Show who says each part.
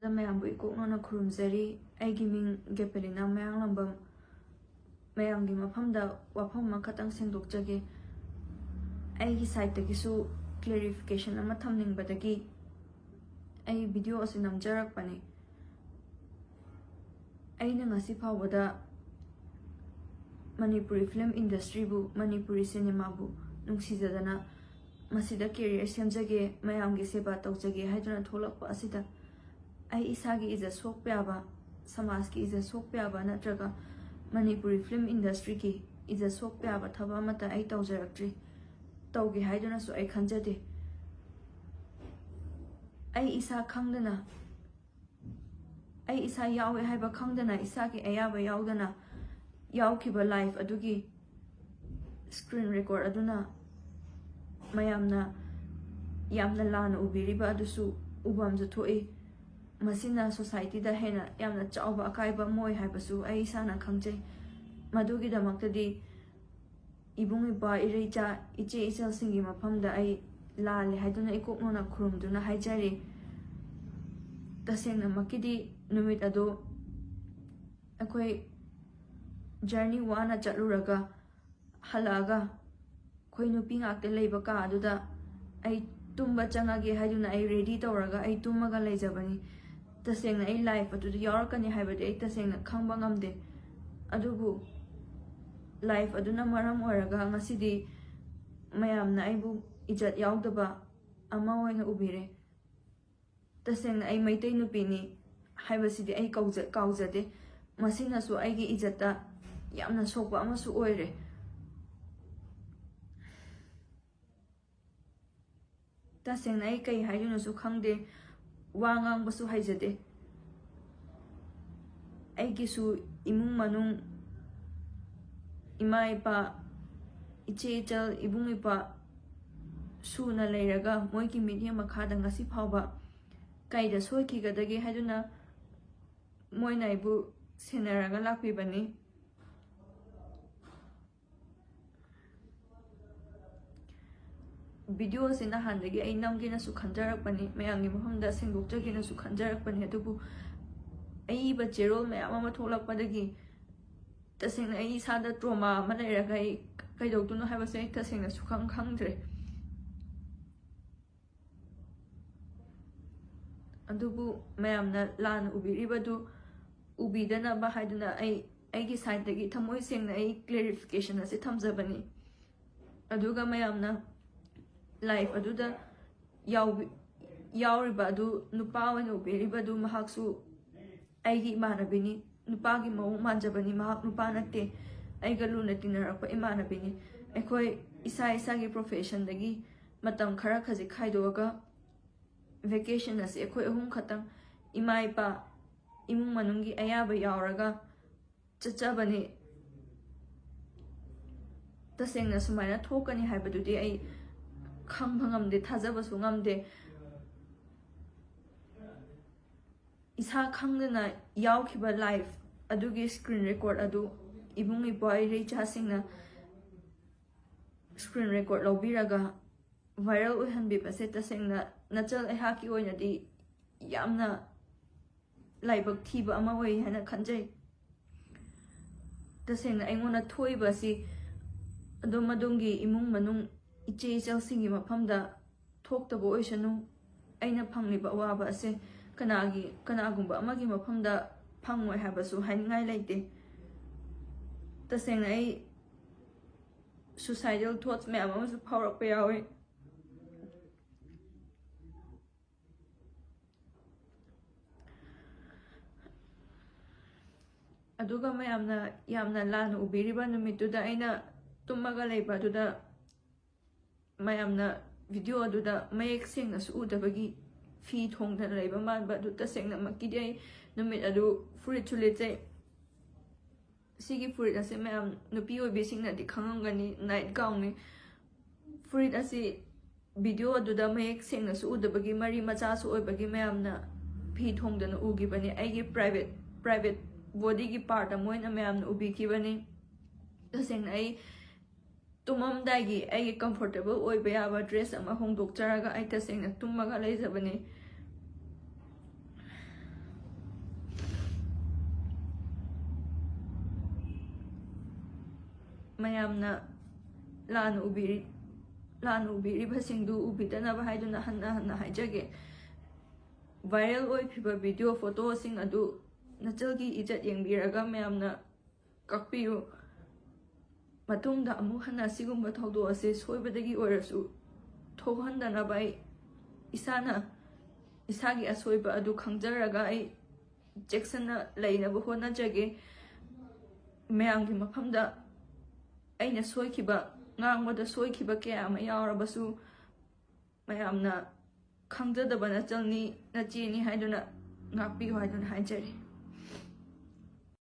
Speaker 1: mayam bu ikoknona khurumzari aigi ming gepelina mayang lambam mayam gi mafamda wafam ma khatang sengdokchare aigi side tagisu clarification ama thamning badagi ai video ase namjarak pane aina ngasi phawada Manipuri film industry bu Manipuri cinema bu nungsijadana masida career semjage mayam gi seba tawjage haiduna tholakpa asida ai isagi is a sok pyaba samaj ki is a sok pyaba natraga Manipuri film industry ki is a sok pyaba thaba mata ai tawjarakri tawge haiduna so ai khanjade ai isa khangdana ai isa yawe haiba khangdana isa ki ayaba yaudana yaukiba life adugi screen record aduna mayamna yamna lana ubiriba adusu ubam ju thoi masina society da hena yamna chauba akaiba moi haibasu ai sana khangjai madugi damaktadi ibungi ba ireicha iche ichal singi mafamda ai lale haiduna ikoknona khurumduna haijari tasengna makidi numit ado akoi journey wana chaluraga halaga khoi nupi ngakte leiba ka aduda ai tumba changage haiduna ai ready tawraga ai tumaga leijabani tasengna ai life adu yarakani haibade ai tasengna khangba ngamde adubu life aduna maram oraga ngasidi mayamna aibu ijat yaudaba ama hoina ubire tasengna ai maitai nupini haibasidi ai kaujade masina su aigi ijata yamna sokpa ama su oire tasengna ai kai haiduna su khangde wangang basu haijade aigi su imung manung ima ipa iche ichal ibung ipa suna leiraga moiki media makhada ngasi phawba kaida soikigadage haiduna moina ibu senaraga lakpibani video sina handagi ai namgina su khanjarakpani mayangi mafamda sengdokchagina su khanjarakpani adubu ai ba cherol mayam ama tholakpadagi tasengna ai sada trauma ama leiraga ai kaidoktuno haibase ai tasengna su khangdre adubu mayamna lan ubiribadu ubidana ba haiduna aigi side dagi thamoi sengna ai clarification ase thamjabani aduga mayamna life aduda yauriba adu nupa oina ubiriba adu mahaksu aigi imanabini nupa gi mau manjabani mahak nupa natte aiga luna tinarakpa imanabini aikoi isa gi profession dagi matam khara khaji khaidoga vacation ase aikoi ahum khatang ima ipa imung manungi ayaba yauraga chachabani tasengna sumaina thokani haibadudi ai khangba ngamde thajabasu ngamde isa khangdana yaukhiba life adugi screen record adu ibungi boy reicha singna screen record lobiraga viral oihanbi base tasengna nachal ehaki oinadi yamna laibak thiba ama oi hana khanjai tasengna aingona thoiba si adu madungi imung manung iche ichal singi mafamda thoktabo oisanu aina phangliba awaba ase kanagumba amagi mafamda phangoi habasu haingai leite tasengna ai suicidal thoughts me amasu phawrakpa yawe aduga yamna lana ubiriba numituda aina tumaga leiba aduda mayamna video aduda mayek sengna su udabagi fi thongdana leiba manba adu tasengna makidi ai numit adu fruit chulete sigi fruit ase mayam nupi oibe singna di khangangani night gown ni fruit ase video aduda mayek sengna su udabagi mari macha su oibagi mayamna fi thongdana ugibani aigi private body ki part amoina mayamna ubikibani tasengna ai tumamdagi ai comfortable oiba yaba dress ama hongdokcharaga ai tasengna tumaga leijabani mayamna laan ubiribasingdu ubidanaba haiduna hanna haijage viral oifiba video photo sing adu nachalgi ijat yengbiraga mayamna kakpiyu matungda amu hanna sigumba thawdo ase soibadagi orasu thohandanaba ai isagi asoiba adu khangjaraga ai jacksona lainaba honajage mayamgi mafamda aina soikiba ngangmada soikiba kaya ama yaurabasu mayamna khangdadaba nachalni nacheni haiduna ngakpiyu haiduna haijari